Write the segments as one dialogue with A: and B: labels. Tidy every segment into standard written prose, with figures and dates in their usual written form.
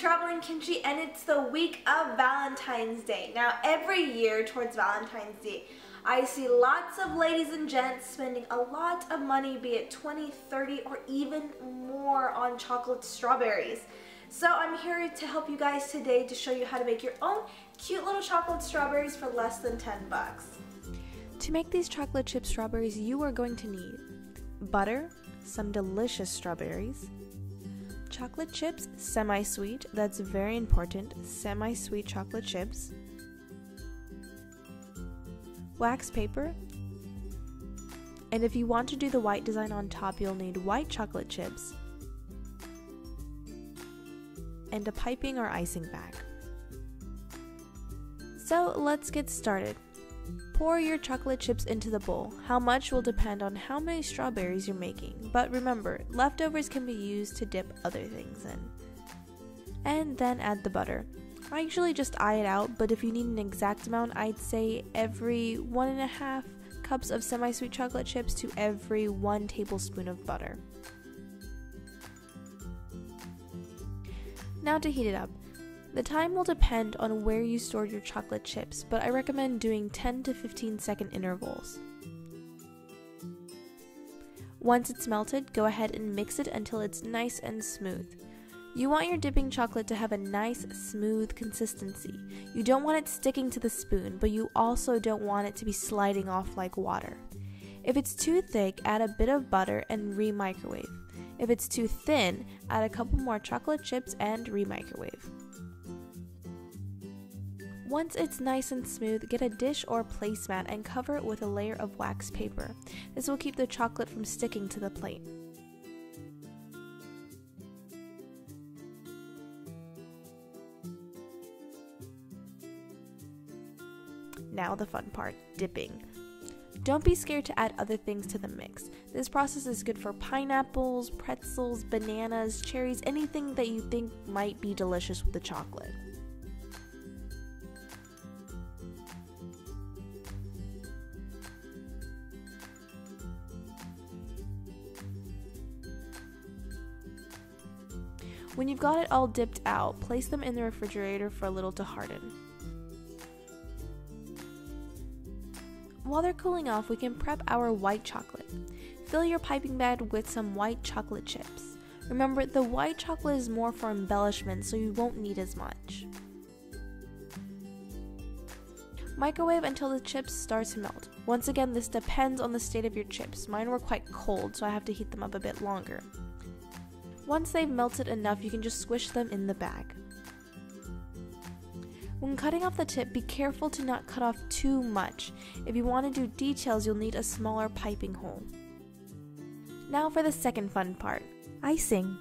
A: Traveling Kimchi, and it's the week of Valentine's Day. Now, every year towards Valentine's Day, I see lots of ladies and gents spending a lot of money, be it 20, 30, or even more on chocolate strawberries. So I'm here to help you guys today to show you how to make your own cute little chocolate strawberries for less than 10 bucks.
B: To make these chocolate chip strawberries, you are going to need butter, some delicious strawberries, chocolate chips, semi-sweet, that's very important, semi-sweet chocolate chips, wax paper, and if you want to do the white design on top, you'll need white chocolate chips, and a piping or icing bag. So let's get started. Pour your chocolate chips into the bowl. How much will depend on how many strawberries you're making, but remember, leftovers can be used to dip other things in. And then add the butter. I usually just eye it out, but if you need an exact amount, I'd say every 1.5 cups of semi-sweet chocolate chips to every 1 tablespoon of butter. Now to heat it up. The time will depend on where you stored your chocolate chips, but I recommend doing 10 to 15 second intervals. Once it's melted, go ahead and mix it until it's nice and smooth. You want your dipping chocolate to have a nice, smooth consistency. You don't want it sticking to the spoon, but you also don't want it to be sliding off like water. If it's too thick, add a bit of butter and re-microwave. If it's too thin, add a couple more chocolate chips and re-microwave. Once it's nice and smooth, get a dish or placemat and cover it with a layer of wax paper. This will keep the chocolate from sticking to the plate. Now the fun part, dipping. Don't be scared to add other things to the mix. This process is good for pineapples, pretzels, bananas, cherries, anything that you think might be delicious with the chocolate. When you've got it all dipped out, place them in the refrigerator for a little to harden. While they're cooling off, we can prep our white chocolate. Fill your piping bag with some white chocolate chips. Remember, the white chocolate is more for embellishment, so you won't need as much. Microwave until the chips start to melt. Once again, this depends on the state of your chips. Mine were quite cold, so I have to heat them up a bit longer. Once they've melted enough, you can just squish them in the bag. When cutting off the tip, be careful to not cut off too much. If you want to do details, you'll need a smaller piping hole. Now for the second fun part, icing.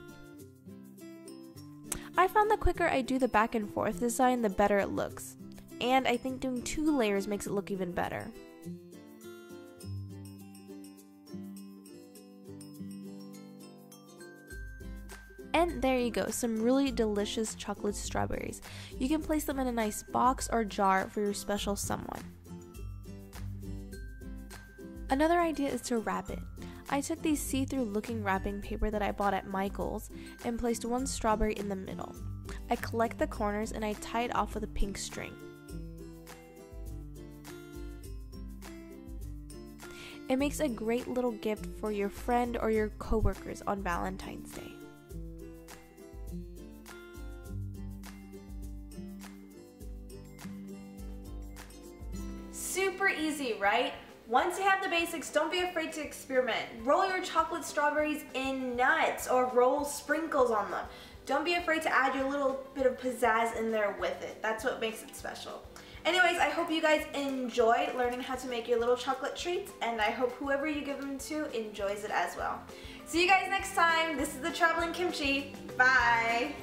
B: I found the quicker I do the back and forth design, the better it looks. And I think doing 2 layers makes it look even better. And there you go, some really delicious chocolate strawberries. You can place them in a nice box or jar for your special someone. Another idea is to wrap it. I took these see-through looking wrapping paper that I bought at Michael's and placed 1 strawberry in the middle. I collect the corners and I tie it off with a pink string. It makes a great little gift for your friend or your coworkers on Valentine's Day.
A: Super easy, right? Once you have the basics, don't be afraid to experiment. Roll your chocolate strawberries in nuts or roll sprinkles on them. Don't be afraid to add your little bit of pizzazz in there with it. That's what makes it special. Anyways, I hope you guys enjoyed learning how to make your little chocolate treats, and I hope whoever you give them to enjoys it as well. See you guys next time. This is the Traveling Kimchi. Bye!